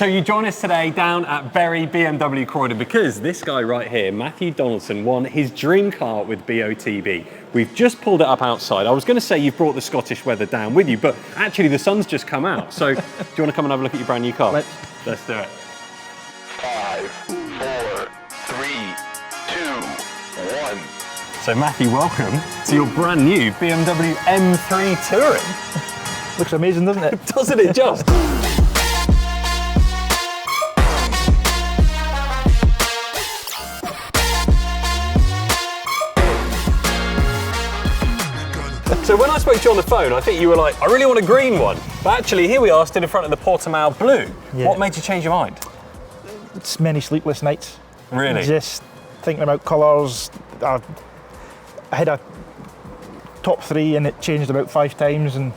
So you join us today down at Bury BMW Croydon because this guy right here, Matthew Donaldson, won his dream car with BOTB. We've just pulled it up outside. I was going to say you've brought the Scottish weather down with you, but actually the sun's just come out. So do you want to come and have a look at your brand new car? Let's do it. 5, 4, 3, 2, 1. So Matthew, welcome to your brand new BMW M3 Touring. Looks amazing, doesn't it? Doesn't it just? So when I spoke to you on the phone, I think you were like, I really want a green one. But actually, here we are, stood in front of the Portimao blue. Yeah. What made you change your mind? It's many sleepless nights. Really? Just thinking about colours. I had a top 3 and it changed about 5 times and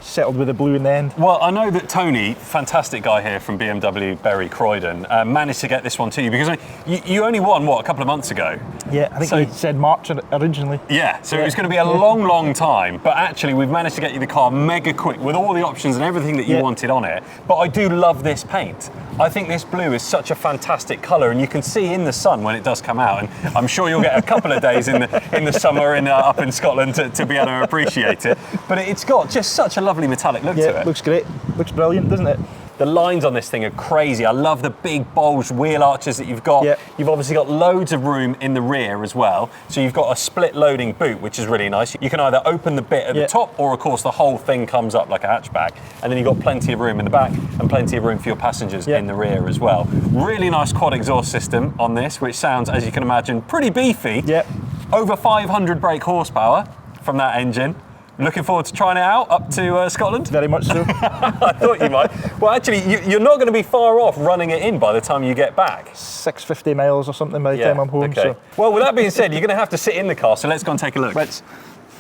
settled with the blue in the end. Well, I know that Tony, fantastic guy here from BMW Bury Croydon, managed to get this one to you because you only won, what, a couple of months ago? Yeah, I think he said March originally. Yeah, so it was going to be a long, long time, but actually we've managed to get you the car mega quick with all the options and everything that you wanted on it. But I do love this paint. I think this blue is such a fantastic colour, and you can see in the sun when it does come out, and I'm sure you'll get a couple of days in the summer up in Scotland to be able to appreciate it. But it's got just such a lovely metallic look to it. Yeah, looks great. Looks brilliant, doesn't it? The lines on this thing are crazy. I love the big bulged wheel arches that you've got. Yep. You've obviously got loads of room in the rear as well. So you've got a split loading boot, which is really nice. You can either open the bit at the top, or of course the whole thing comes up like a hatchback. And then you've got plenty of room in the back and plenty of room for your passengers in the rear as well. Really nice quad exhaust system on this, which sounds, as you can imagine, pretty beefy. Yep. Over 500 brake horsepower from that engine. Looking forward to trying it out up to Scotland? Very much so. I thought you might. Well, actually, you're not going to be far off running it in by the time you get back. 650 miles or something by the time I'm home. Okay. So. Well, with that being said, you're going to have to sit in the car, so let's go and take a look.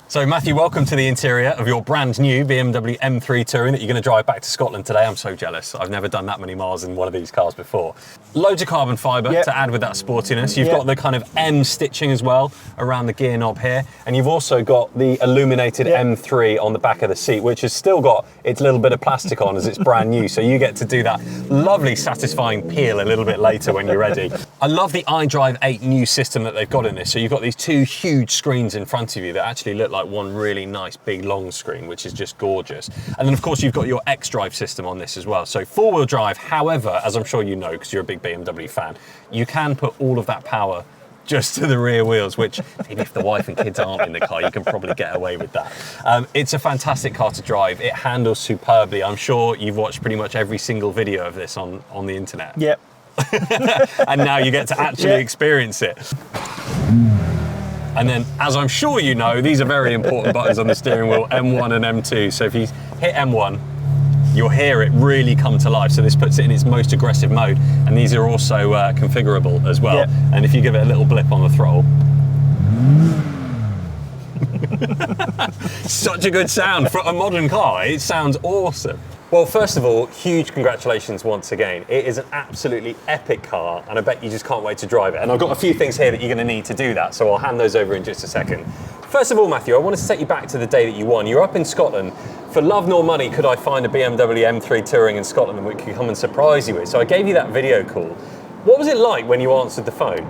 So Matthew, welcome to the interior of your brand new BMW M3 Touring that you're going to drive back to Scotland today. I'm so jealous. I've never done that many miles in one of these cars before. Loads of carbon fibre to add with that sportiness. You've got the kind of M stitching as well around the gear knob here. And you've also got the illuminated M3 on the back of the seat, which has still got its little bit of plastic on as it's brand new. So you get to do that lovely, satisfying peel a little bit later when you're ready. I love the iDrive 8 new system that they've got in this. So you've got these 2 huge screens in front of you that actually look like one really nice big long screen, which is just gorgeous. And then of course you've got your xDrive system on this as well. So 4-wheel drive, however, as I'm sure you know because you're a big BMW fan, you can put all of that power just to the rear wheels, which maybe if the wife and kids aren't in the car, you can probably get away with that. It's a fantastic car to drive. It handles superbly. I'm sure you've watched pretty much every single video of this on the internet. Yep. And now you get to actually experience it. And then, as I'm sure you know, these are very important buttons on the steering wheel, M1 and M2. So if you hit M1, you'll hear it really come to life. So this puts it in its most aggressive mode. And these are also configurable as well. Yep. And if you give it a little blip on the throttle, such a good sound for a modern car. It sounds awesome. Well, first of all, huge congratulations once again. It is an absolutely epic car, and I bet you just can't wait to drive it. And I've got a few things here that you're going to need to do that, so I'll hand those over in just a second. First of all, Matthew, I wanted to take you back to the day that you won. You're up in Scotland. For love nor money could I find a BMW M3 Touring in Scotland that we could come and surprise you with. So I gave you that video call. What was it like when you answered the phone?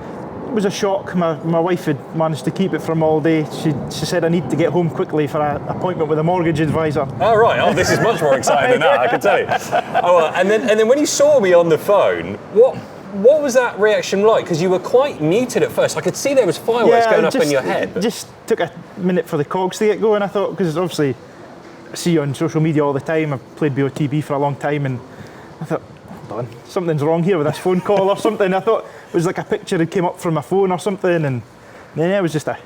It was a shock. My wife had managed to keep it from all day. She said I need to get home quickly for an appointment with a mortgage advisor. Oh right, oh this is much more exciting than that, I can tell you. Oh, and then when you saw me on the phone, what was that reaction like? Because you were quite muted at first. I could see there was fireworks going up in your head. It just took a minute for the cogs to get going, I thought, because obviously I see you on social media all the time. I've played BOTB for a long time, and I thought, hold on, something's wrong here with this phone call or something. I thought it was like a picture that came up from my phone or something, and then it was just a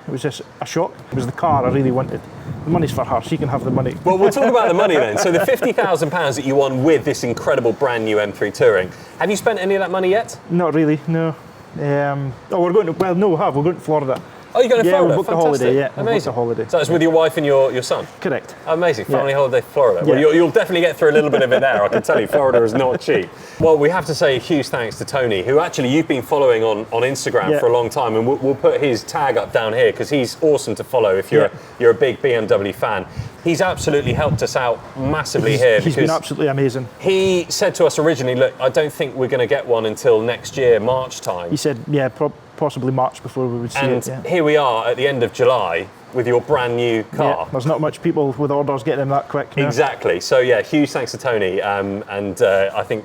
shock. It was the car I really wanted. The money's for her, she can have the money. Well, we'll talk about the money then. So the £50,000 that you won with this incredible brand new M3 Touring, have you spent any of that money yet? Not really, no. We're going to, well, no, we have. We're going to Florida Oh, you're going to Yeah, Florida? we booked a Fantastic. holiday, yeah. We booked Amazing. a holiday. So it's with your wife and your son? Correct. Amazing. Family Yeah. holiday to Florida. Well, Yeah. you'll definitely get through a little bit of it there. I can tell you, Florida is not cheap. Well, we have to say a huge thanks to Tony, who actually you've been following on Instagram Yeah. for a long time, and we'll put his tag up down here because he's awesome to follow if you're a big BMW fan. He's absolutely helped us out massively here. He's been because absolutely amazing. he said to us originally, look, I don't think we're going to get one until next year, March time. He said, yeah, possibly March before we would see And it. Yeah. here we are at the end of July with your brand new car. Yeah, there's not much people with orders getting them that quick now. Exactly. So yeah, huge thanks to Tony. I think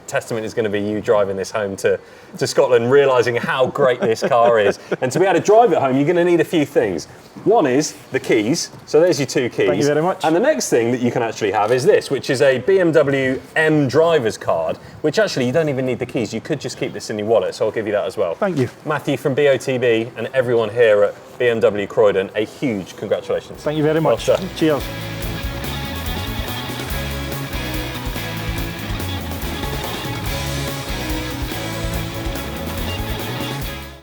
testament is going to be you driving this home to Scotland, realising how great this car is. And to be able to drive it home, you're going to need a few things. One is the keys. So there's your 2 keys. Thank you very much. And the next thing that you can actually have is this, which is a BMW M driver's card, which actually you don't even need the keys. You could just keep this in your wallet. So I'll give you that as well. Thank you. Matthew from BOTB and everyone here at BMW Croydon, a huge congratulations. Thank you very much. Well done. Cheers.